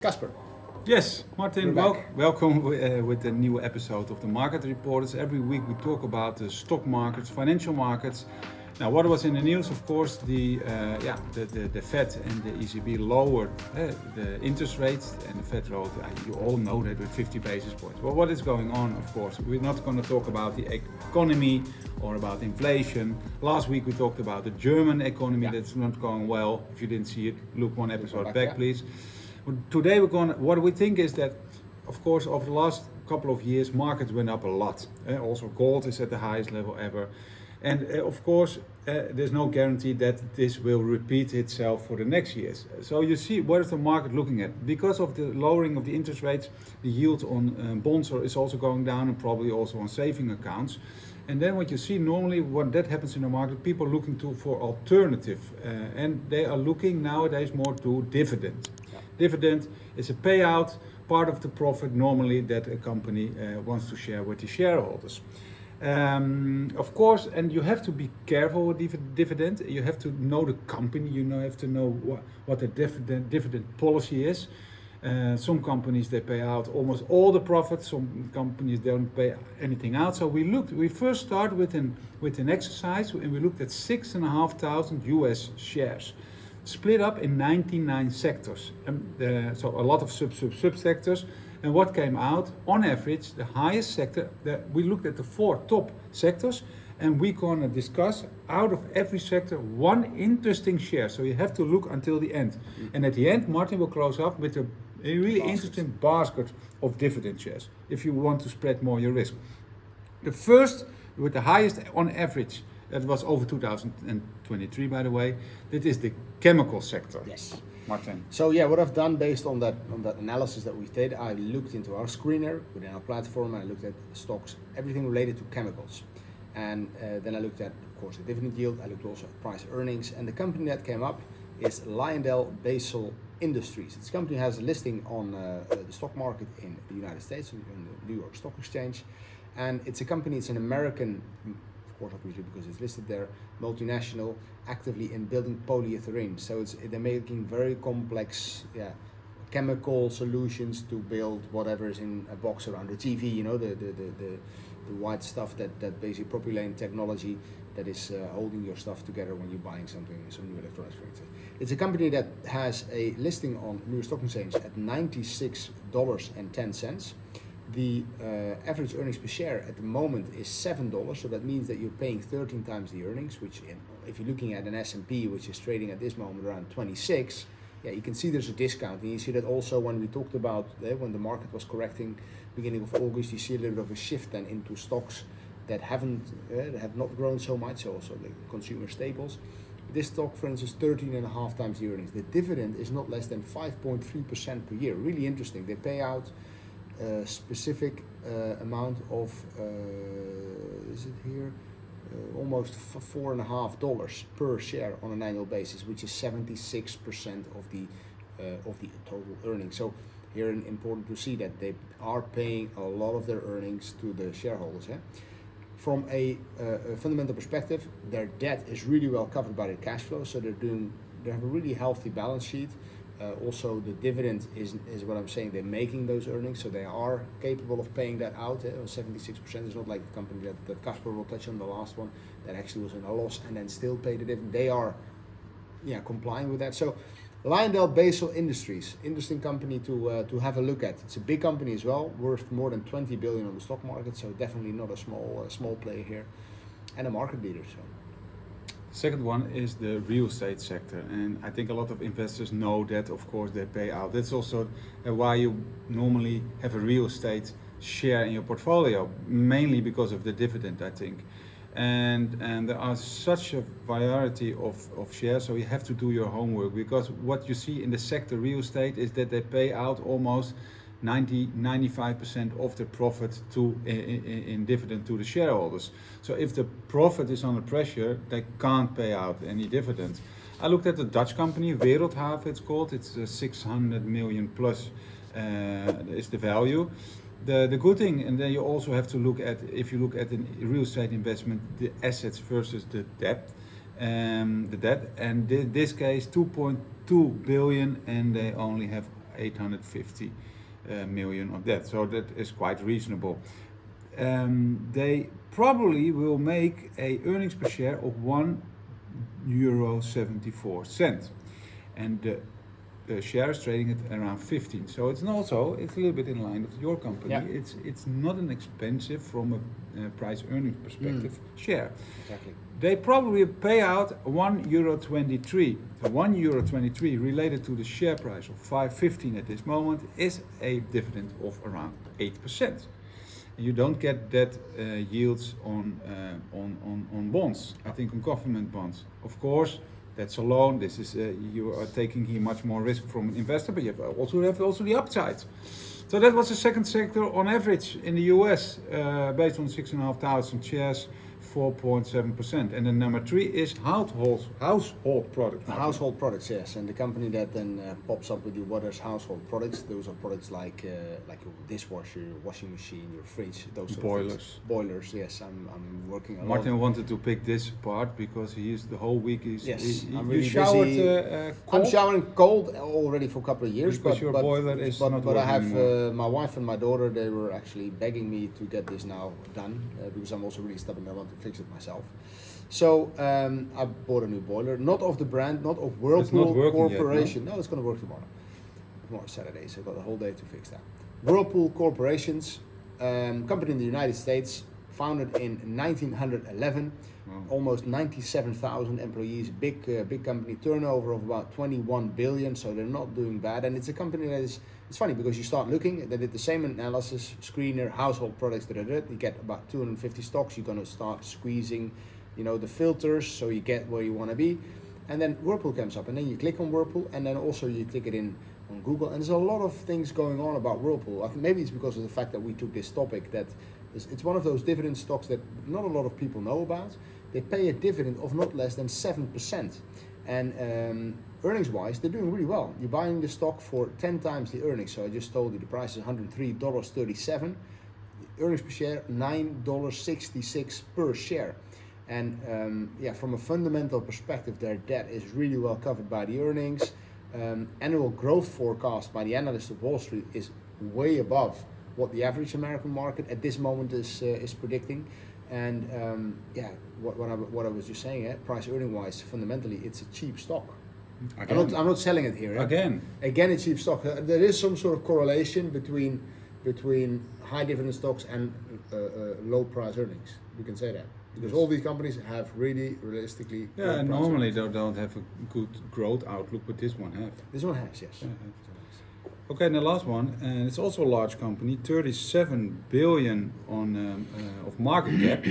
Kaspar. Yes, Martin, We're back. welcome with the new episode of the Market Reporters. Every week we talk about the stock markets, financial markets. Now, what was in the news? Of course, the Fed and the ECB lowered the interest rates, and the Fed wrote, you all know that, with 50 basis points. Well, what is going on? Of course, we're not going to talk about the economy or about inflation. Last week we talked about the German economy that's not going well. If you didn't see it, look one episode back, please. Today what we think is that, of course, over the last couple of years, markets went up a lot. Also, gold is at the highest level ever. And of course, there's no guarantee that this will repeat itself for the next years. So you see, what is the market looking at? Because of the lowering of the interest rates, the yield on bonds is also going down, and probably also on saving accounts. And then what you see normally, when that happens in the market, people are looking for alternative. And they are looking nowadays more to dividend. Dividend is a payout, part of the profit normally that a company wants to share with the shareholders. Of course, and you have to be careful with dividend. You have to know the company. You have to know what the dividend policy is. Some companies, they pay out almost all the profits. Some companies don't pay anything out. So we first start with an exercise, and we looked at 6,500 US shares, split up in 99 sectors, so a lot of sub-sectors. And what came out, on average, the highest sector, we looked at the 4 top sectors, and we're going to discuss out of every sector one interesting share. So you have to look until the end. And at the end, Martin will close up with a really interesting basket of dividend shares, if you want to spread more your risk. The first, with the highest on average, that was over 2023, by the way. That is the chemical sector. Yes. Martin. So what I've done based on that analysis that we did, I looked into our screener within our platform, and I looked at stocks, everything related to chemicals. And then I looked at, of course, the dividend yield. I looked also at price earnings. And the company that came up is Lyondellbasell Industries. This company has a listing on the stock market in the United States, on the New York Stock Exchange. And it's a company, it's an American, of course, obviously, because it's listed there, multinational, actively in building polyethylene. So they're making very complex chemical solutions to build whatever is in a box around the TV, the white stuff that basically propylene technology that is holding your stuff together when you're buying some new electronics, for instance. It's a company that has a listing on New York Stock Exchange at $96.10. The average earnings per share at the moment is $7, so that means that you're paying 13 times the earnings, which if you're looking at an S&P, which is trading at this moment around 26, you can see there's a discount. And you see that also when we talked about when the market was correcting beginning of August, you see a little bit of a shift then into stocks that have not grown so much, also the consumer staples. This stock, for instance, 13.5 times the earnings. The dividend is not less than 5.3% per year. Really interesting. They pay out a specific amount of, is it here? Almost $4.50 per share on an annual basis, which is 76% of the total earnings. So here, important to see that they are paying a lot of their earnings to the shareholders. From a fundamental perspective, their debt is really well covered by the cash flow, so they have a really healthy balance sheet. Also, the dividend is what I'm saying. They're making those earnings, so they are capable of paying that out. 76% is not like the company that Kaspar will touch on, the last one, that actually was in a loss and then still paid the dividend. They are complying with that. So Lyondellbasell Industries, interesting company to have a look at. It's a big company as well, worth more than 20 billion on the stock market, so definitely not a small player here, and a market leader. So. Second one is the real estate sector, and I think a lot of investors know that, of course, they pay out. That's also why you normally have a real estate share in your portfolio, mainly because of the dividend, I think. And there are such a variety of shares, so you have to do your homework, because what you see in the sector real estate is that they pay out almost 95% of the profit in dividend to the shareholders. So if the profit is under pressure, they can't pay out any dividends. I looked at the Dutch company, Wereldhave it's called. It's 600 million plus is the value. The good thing, and then you also have to look at, if you look at a real estate investment, the assets versus the debt. And this case 2.2 billion, and they only have 850 million of debt. So that is quite reasonable. They probably will make a earnings per share of €1.74, and the share is trading at around 15. So it's a little bit in line with your company. Yeah. It's not an expensive from a price earnings perspective share. Exactly. They probably pay out €1.23. So €1.23 related to the share price of 5.15 at this moment is a dividend of around 8%. You don't get that yields on bonds. I think on government bonds. Of course, that's a loan. This is you are taking here much more risk from an investor, but you have also the upside. So that was the second sector on average in the US, based on 6,500 shares, 4.7%. And then number 3 is household products. Household products, yes, and the company that then pops up with you, what is household products? Those are products like your dishwasher, your washing machine, your fridge, those sort Boilers. of things. Boilers, yes. I'm working a lot. Martin wanted to pick this part because he is the whole week. I'm you really showered busy. cold? I'm showering cold already for a couple of years, Because your boiler is not but I have working my wife and my daughter. They were actually begging me to get this now done because I'm also really stubborn. I want to fix it myself. So I bought a new boiler, not of the brand, not of Whirlpool Corporation. Yet, no, it's going to work tomorrow. Tomorrow's Saturday, so I've got a whole day to fix that. Whirlpool Corporation's company in the United States, founded in 1911. Wow. Almost 97,000 employees, big company, turnover of about 21 billion, so they're not doing bad. And it's a company that is, it's funny because you start looking, they did the same analysis, screener, household products, you get about 250 stocks, you're going to start squeezing, the filters, so you get where you want to be. And then Whirlpool comes up, and then you click on Whirlpool, and then also you click it in on Google, and there's a lot of things going on about Whirlpool. I think maybe it's because of the fact that we took this topic, that it's one of those dividend stocks that not a lot of people know about. They pay a dividend of not less than 7%. And earnings-wise, they're doing really well. You're buying the stock for 10 times the earnings. So I just told you the price is $103.37. Earnings per share, $9.66 per share. And from a fundamental perspective, their debt is really well covered by the earnings. Annual growth forecast by the analysts of Wall Street is way above what the average American market at this moment is predicting. And what I was just saying, price earning wise, fundamentally, it's a cheap stock. I'm not selling it here. Again, a cheap stock. There is some sort of correlation between high dividend stocks and low price earnings. We can say that because all these companies have really realistically. Yeah, and normally they don't have a good growth outlook, but this one has. This one has, yes. Okay, and the last one, and it's also a large company, 37 billion of market cap,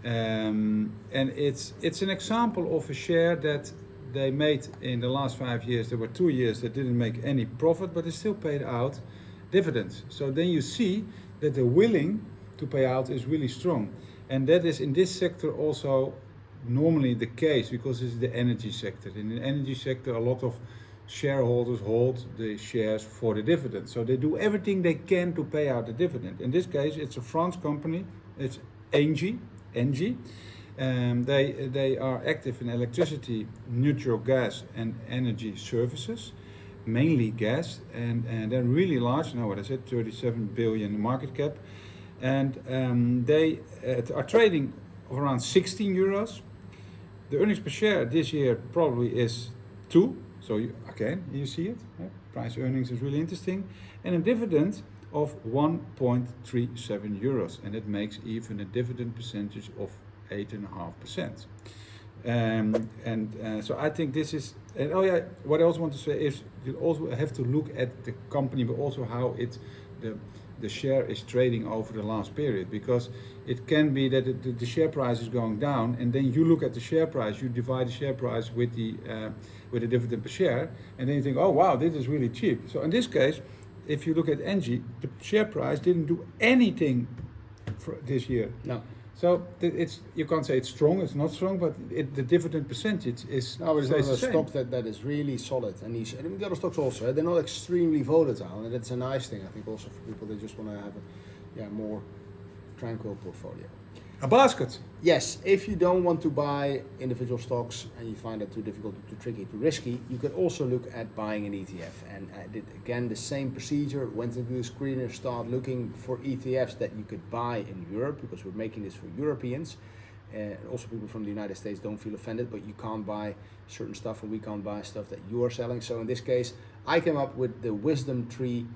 and it's an example of a share that they made in the last 5 years. There were 2 years that didn't make any profit, but they still paid out dividends. So then you see that the willing to pay out is really strong, and that is in this sector also normally the case because it's the energy sector. In the energy sector, a lot of shareholders hold the shares for the dividend. So they do everything they can to pay out the dividend. In this case, it's a French company. It's Engie. They are active in electricity, natural gas and energy services, mainly gas. And they're really large. Now what I said, 37 billion market cap. And they are trading of around 16 euros. The earnings per share this year probably is 2. So you see it. Yeah? Price earnings is really interesting, and a dividend of 1.37 euros, and it makes even a dividend percentage of 8.5%. So I think this is. And what I also want to say is you also have to look at the company, but also how the share is trading over the last period, because it can be that the share price is going down, and then you look at the share price, you divide the share price with the dividend per share, and then you think, oh wow, this is really cheap. So in this case, if you look at Engie, the share price didn't do anything for this year. No. So you can't say it's strong, it's not strong, but the dividend percentage is. No, it's a stock that is really solid, and the other stocks also, they're not extremely volatile, and that's a nice thing, I think, also for people that just want to have a more tranquil portfolio. A basket. Yes, if you don't want to buy individual stocks and you find it too difficult, too tricky, too risky, you could also look at buying an ETF. And I did again the same procedure, went into the screener, started looking for ETFs that you could buy in Europe, because we're making this for Europeans. Also people from the United States don't feel offended, but you can't buy certain stuff and we can't buy stuff that you are selling. So in this case, I came up with the Wisdom Tree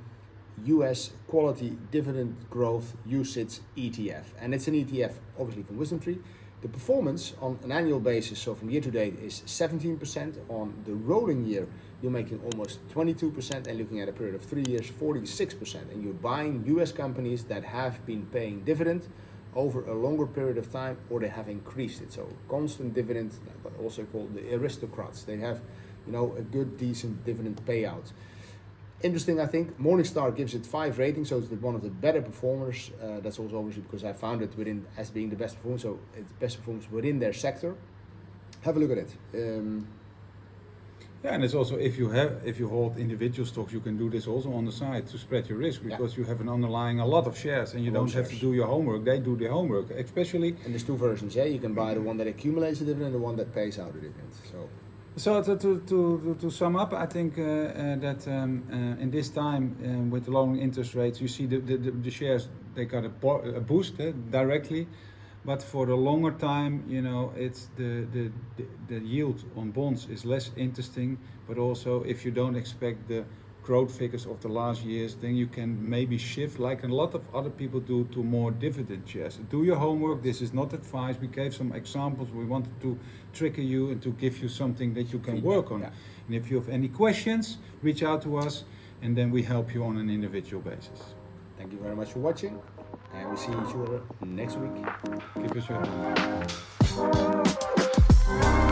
US Quality Dividend Growth UCITS ETF. And it's an ETF obviously from Wisdom Tree. The performance on an annual basis, so from year to date, is 17%. On the rolling year, you're making almost 22%, and looking at a period of 3 years, 46%. And you're buying US companies that have been paying dividend over a longer period of time, or they have increased it. So constant dividend, also called the aristocrats. They have, a good, decent dividend payout. Interesting, I think. Morningstar gives it 5 ratings, so it's one of the better performers. That's also obviously because I found it as being the best performance, so it's best performance within their sector. Have a look at it. And it's also, if you hold individual stocks, you can do this also on the side to spread your risk, because you have an underlying a lot of shares and you don't have to do your homework. They do the homework, especially. And there's 2 versions. You can buy the one that accumulates the dividend and the one that pays out the dividend. So to sum up, I think that in this time with the lowering interest rates, you see the shares, they got a boost directly, but for the longer time, it's the yield on bonds is less interesting. But also, if you don't expect the growth figures of the last years, then you can maybe shift, like a lot of other people do, to more dividend shares. Do your homework. This is not advice. We gave some examples. We wanted to trigger you and to give you something that you can work on. And if you have any questions, reach out to us, and then we help you on an individual basis. Thank you very much for watching, and we'll see each other next week. Give us your hand.